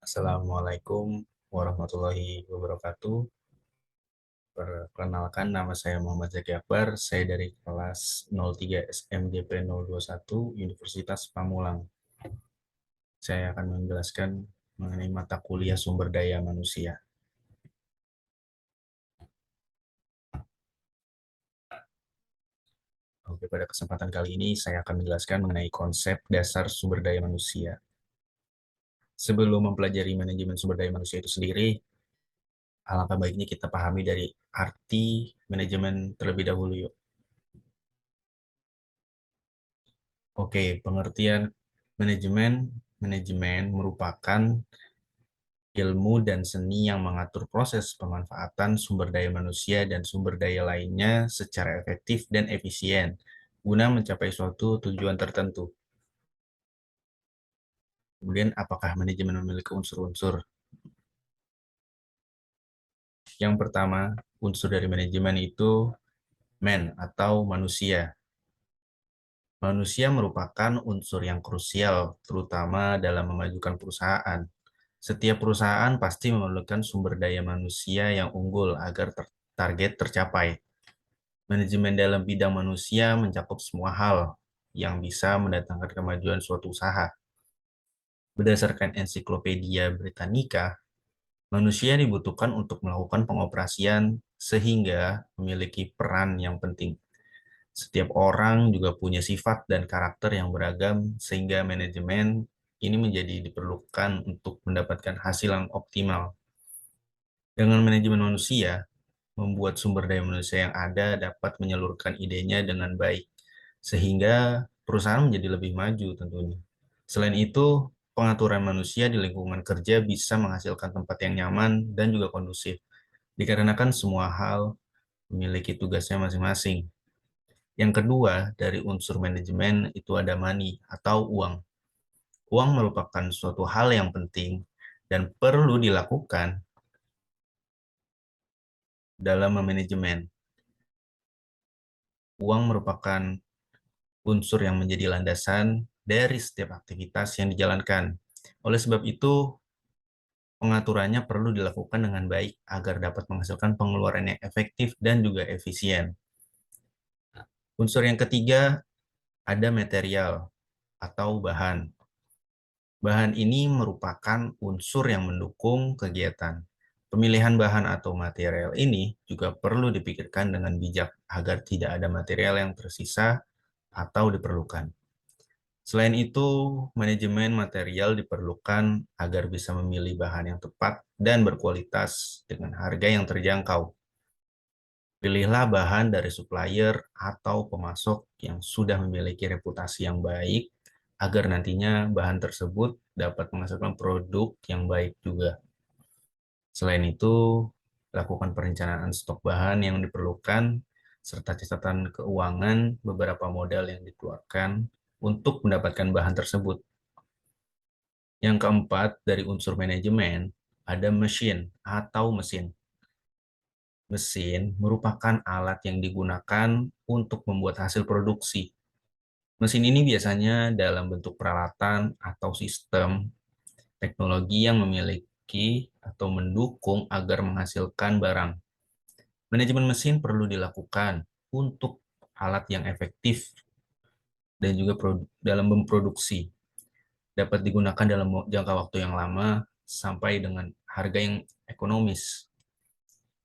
Assalamualaikum warahmatullahi wabarakatuh. Perkenalkan, nama saya Muhammad Zaki Akbar. Saya dari kelas 03 SMJP 021 Universitas Pamulang. Saya akan menjelaskan mengenai mata kuliah sumber daya manusia. Oke, pada kesempatan kali ini saya akan menjelaskan mengenai konsep dasar sumber daya manusia. Sebelum mempelajari manajemen sumber daya manusia itu sendiri, alangkah baiknya kita pahami dari arti manajemen terlebih dahulu yuk. Oke, pengertian manajemen. Manajemen merupakan ilmu dan seni yang mengatur proses pemanfaatan sumber daya manusia dan sumber daya lainnya secara efektif dan efisien guna mencapai suatu tujuan tertentu. Kemudian, apakah manajemen memiliki unsur-unsur? Yang pertama, unsur dari manajemen itu man atau manusia. Manusia merupakan unsur yang krusial, terutama dalam memajukan perusahaan. Setiap perusahaan pasti memerlukan sumber daya manusia yang unggul agar target tercapai. Manajemen dalam bidang manusia mencakup semua hal yang bisa mendatangkan kemajuan suatu usaha. Berdasarkan ensiklopedia Britannica, manusia dibutuhkan untuk melakukan pengoperasian sehingga memiliki peran yang penting. Setiap orang juga punya sifat dan karakter yang beragam, sehingga manajemen ini menjadi diperlukan untuk mendapatkan hasil yang optimal. Dengan manajemen manusia, membuat sumber daya manusia yang ada dapat menyalurkan idenya dengan baik, sehingga perusahaan menjadi lebih maju tentunya. Selain itu, pengaturan manusia di lingkungan kerja bisa menghasilkan tempat yang nyaman dan juga kondusif, dikarenakan semua hal memiliki tugasnya masing-masing. Yang kedua, dari unsur manajemen itu ada money atau uang. Uang merupakan suatu hal yang penting dan perlu dilakukan dalam manajemen. Uang merupakan unsur yang menjadi landasan dari setiap aktivitas yang dijalankan. Oleh sebab itu, pengaturannya perlu dilakukan dengan baik agar dapat menghasilkan pengeluaran yang efektif dan juga efisien. Unsur yang ketiga, ada material atau bahan. Bahan ini merupakan unsur yang mendukung kegiatan. Pemilihan bahan atau material ini juga perlu dipikirkan dengan bijak agar tidak ada material yang tersisa atau diperlukan. Selain itu, manajemen material diperlukan agar bisa memilih bahan yang tepat dan berkualitas dengan harga yang terjangkau. Pilihlah bahan dari supplier atau pemasok yang sudah memiliki reputasi yang baik agar nantinya bahan tersebut dapat menghasilkan produk yang baik juga. Selain itu, lakukan perencanaan stok bahan yang diperlukan serta catatan keuangan beberapa modal yang dikeluarkan untuk mendapatkan bahan tersebut. Yang keempat, dari unsur manajemen, ada mesin atau mesin. Mesin merupakan alat yang digunakan untuk membuat hasil produksi. Mesin ini biasanya dalam bentuk peralatan atau sistem teknologi yang memiliki atau mendukung agar menghasilkan barang. Manajemen mesin perlu dilakukan untuk alat yang efektif dan juga dalam memproduksi. Dapat digunakan dalam jangka waktu yang lama sampai dengan harga yang ekonomis.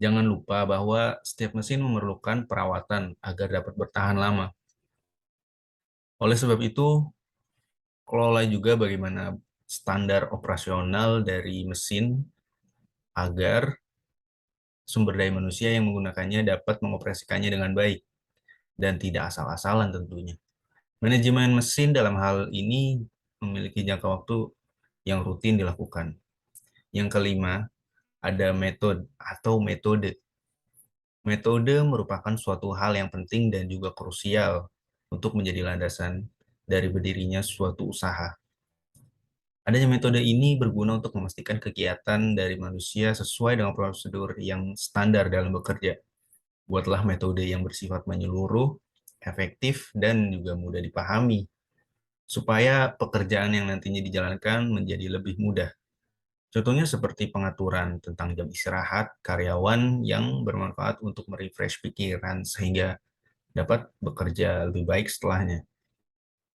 Jangan lupa bahwa setiap mesin memerlukan perawatan agar dapat bertahan lama. Oleh sebab itu, kelola juga bagaimana standar operasional dari mesin agar sumber daya manusia yang menggunakannya dapat mengoperasikannya dengan baik dan tidak asal-asalan tentunya. Manajemen mesin dalam hal ini memiliki jangka waktu yang rutin dilakukan. Yang kelima, ada metode. Metode merupakan suatu hal yang penting dan juga krusial untuk menjadi landasan dari berdirinya suatu usaha. Adanya metode ini berguna untuk memastikan kegiatan dari manusia sesuai dengan prosedur yang standar dalam bekerja. Buatlah metode yang bersifat menyeluruh, efektif, dan juga mudah dipahami, supaya pekerjaan yang nantinya dijalankan menjadi lebih mudah. Contohnya seperti pengaturan tentang jam istirahat karyawan yang bermanfaat untuk merefresh pikiran sehingga dapat bekerja lebih baik setelahnya.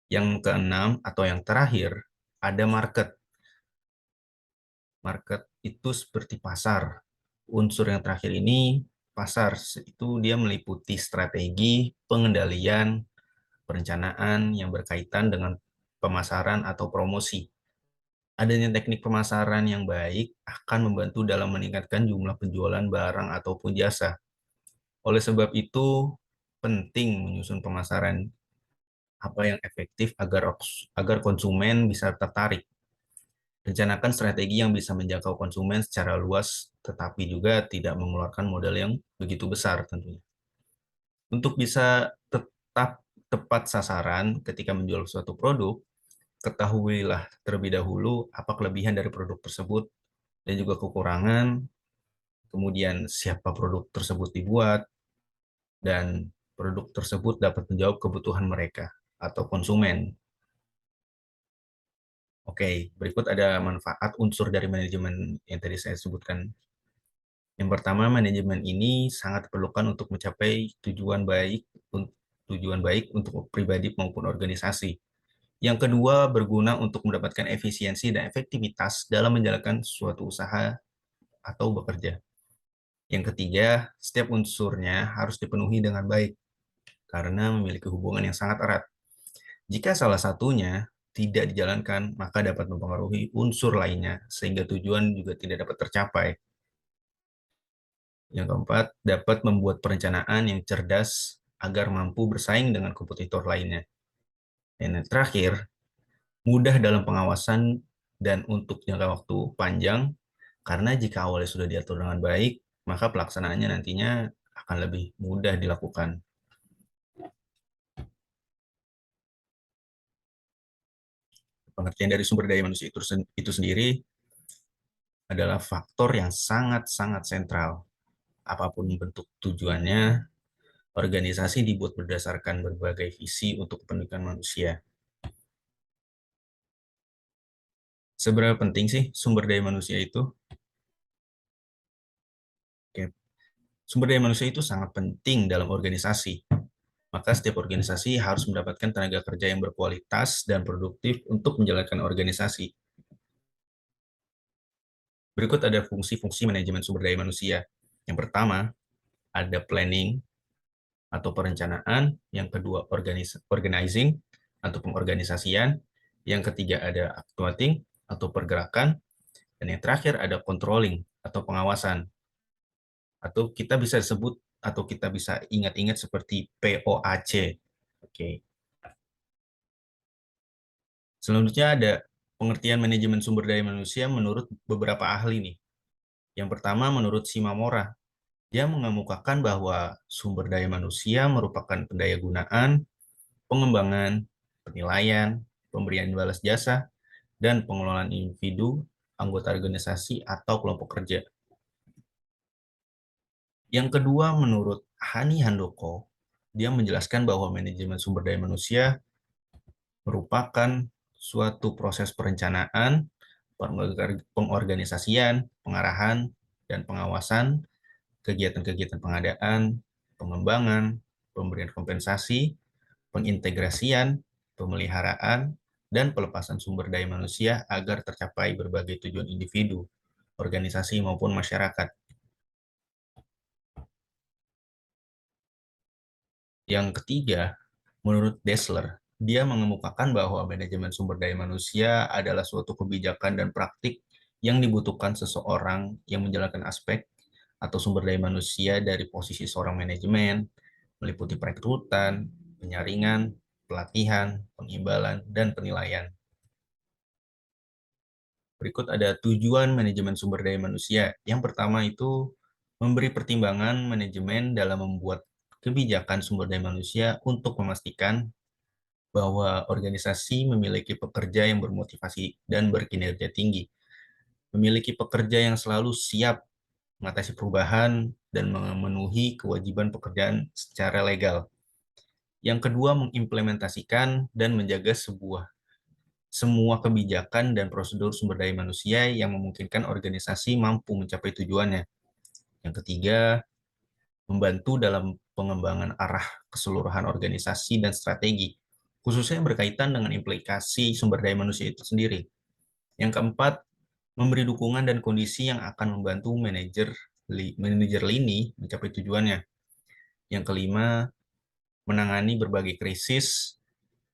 Yang keenam atau yang terakhir, ada market. Market itu seperti pasar. Unsur yang terakhir ini, pasar, itu dia meliputi strategi, pengendalian, perencanaan yang berkaitan dengan pemasaran atau promosi. Adanya teknik pemasaran yang baik akan membantu dalam meningkatkan jumlah penjualan barang ataupun jasa. Oleh sebab itu, penting menyusun pemasaran apa yang efektif agar konsumen bisa tertarik. Rencanakan strategi yang bisa menjangkau konsumen secara luas, tetapi juga tidak mengeluarkan modal yang begitu besar tentunya. Untuk bisa tetap tepat sasaran ketika menjual suatu produk, ketahuilah terlebih dahulu apa kelebihan dari produk tersebut dan juga kekurangan, kemudian siapa produk tersebut dibuat, dan produk tersebut dapat menjawab kebutuhan mereka atau konsumen. Oke, berikut ada manfaat unsur dari manajemen yang tadi saya sebutkan. Yang pertama, manajemen ini sangat diperlukan untuk mencapai tujuan baik untuk pribadi maupun organisasi. Yang kedua, berguna untuk mendapatkan efisiensi dan efektivitas dalam menjalankan suatu usaha atau bekerja. Yang ketiga, setiap unsurnya harus dipenuhi dengan baik karena memiliki hubungan yang sangat erat. Jika salah satunya tidak dijalankan, maka dapat mempengaruhi unsur lainnya sehingga tujuan juga tidak dapat tercapai. Yang keempat, dapat membuat perencanaan yang cerdas agar mampu bersaing dengan kompetitor lainnya. Dan yang terakhir, mudah dalam pengawasan dan untuk jangka waktu panjang, karena jika awalnya sudah diatur dengan baik, maka pelaksanaannya nantinya akan lebih mudah dilakukan. Pengertian dari sumber daya manusia itu sendiri adalah faktor yang sangat-sangat sentral. Apapun bentuk tujuannya, organisasi dibuat berdasarkan berbagai visi untuk pendidikan manusia. Seberapa penting sih sumber daya manusia itu? Oke. Sumber daya manusia itu sangat penting dalam organisasi. Maka setiap organisasi harus mendapatkan tenaga kerja yang berkualitas dan produktif untuk menjalankan organisasi. Berikut ada fungsi-fungsi manajemen sumber daya manusia. Yang pertama, ada planning atau perencanaan, yang kedua organizing atau pengorganisasian, yang ketiga ada actuating atau pergerakan, dan yang terakhir ada controlling atau pengawasan. Atau kita bisa sebut atau kita bisa ingat-ingat seperti POAC. Oke. Selanjutnya ada pengertian manajemen sumber daya manusia menurut beberapa ahli nih. Yang pertama menurut Shimamura, dia mengemukakan bahwa sumber daya manusia merupakan pendaya gunaan, pengembangan, penilaian, pemberian balas jasa, dan pengelolaan individu, anggota organisasi, atau kelompok kerja. Yang kedua, menurut Hani Handoko, dia menjelaskan bahwa manajemen sumber daya manusia merupakan suatu proses perencanaan, pengorganisasian, pengarahan, dan pengawasan kegiatan-kegiatan pengadaan, pengembangan, pemberian kompensasi, pengintegrasian, pemeliharaan, dan pelepasan sumber daya manusia agar tercapai berbagai tujuan individu, organisasi, maupun masyarakat. Yang ketiga, menurut Dessler, dia mengemukakan bahwa manajemen sumber daya manusia adalah suatu kebijakan dan praktik yang dibutuhkan seseorang yang menjalankan aspek atau sumber daya manusia dari posisi seorang manajemen, meliputi perekrutan, penyaringan, pelatihan, pengimbalan, dan penilaian. Berikut ada tujuan manajemen sumber daya manusia. Yang pertama itu memberi pertimbangan manajemen dalam membuat kebijakan sumber daya manusia untuk memastikan bahwa organisasi memiliki pekerja yang bermotivasi dan berkinerja tinggi, memiliki pekerja yang selalu siap mengatasi perubahan dan memenuhi kewajiban pekerjaan secara legal. Yang kedua, mengimplementasikan dan menjaga sebuah semua kebijakan dan prosedur sumber daya manusia yang memungkinkan organisasi mampu mencapai tujuannya. Yang ketiga, membantu dalam pengembangan arah keseluruhan organisasi dan strategi, khususnya berkaitan dengan implikasi sumber daya manusia itu sendiri. Yang keempat, memberi dukungan dan kondisi yang akan membantu manajer lini mencapai tujuannya. Yang kelima, menangani berbagai krisis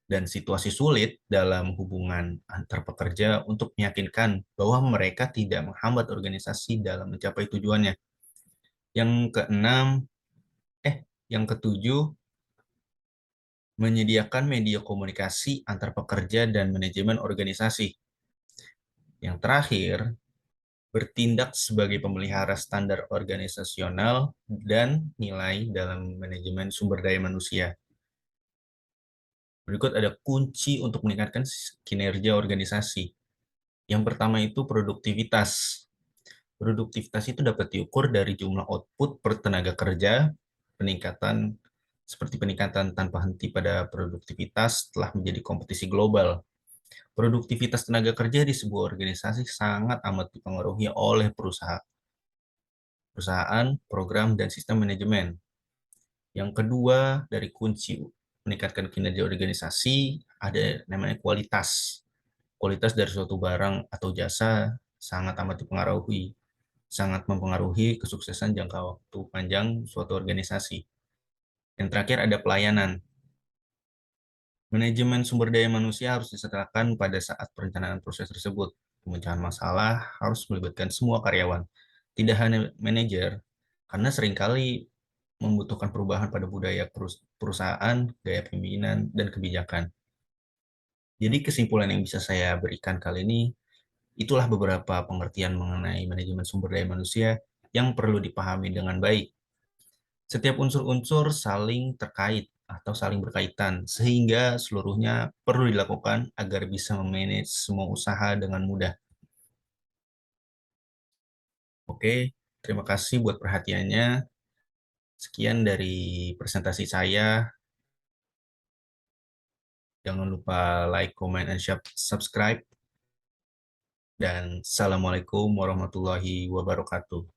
dan situasi sulit dalam hubungan antar pekerja untuk meyakinkan bahwa mereka tidak menghambat organisasi dalam mencapai tujuannya. Yang keenam, yang ketujuh, menyediakan media komunikasi antar pekerja dan manajemen organisasi. Yang terakhir, bertindak sebagai pemelihara standar organisasional dan nilai dalam manajemen sumber daya manusia. Berikut ada kunci untuk meningkatkan kinerja organisasi. Yang pertama itu produktivitas. Produktivitas itu dapat diukur dari jumlah output per tenaga kerja, peningkatan seperti peningkatan tanpa henti pada produktivitas telah menjadi kompetisi global. Produktivitas tenaga kerja di sebuah organisasi sangat amat dipengaruhi oleh perusahaan, program, dan sistem manajemen. Yang kedua, dari kunci meningkatkan kinerja organisasi, ada namanya kualitas. Kualitas dari suatu barang atau jasa sangat amat sangat mempengaruhi kesuksesan jangka waktu panjang suatu organisasi. Yang terakhir ada pelayanan. Manajemen sumber daya manusia harus disertakan pada saat perencanaan proses tersebut. Pemecahan masalah harus melibatkan semua karyawan, tidak hanya manajer, karena seringkali membutuhkan perubahan pada budaya perusahaan, gaya pimpinan, dan kebijakan. Jadi kesimpulan yang bisa saya berikan kali ini, itulah beberapa pengertian mengenai manajemen sumber daya manusia yang perlu dipahami dengan baik. Setiap unsur-unsur saling terkait atau saling berkaitan, sehingga seluruhnya perlu dilakukan agar bisa memanage semua usaha dengan mudah. Oke, terima kasih buat perhatiannya. Sekian dari presentasi saya. Jangan lupa like, comment, and subscribe. Dan Assalamualaikum warahmatullahi wabarakatuh.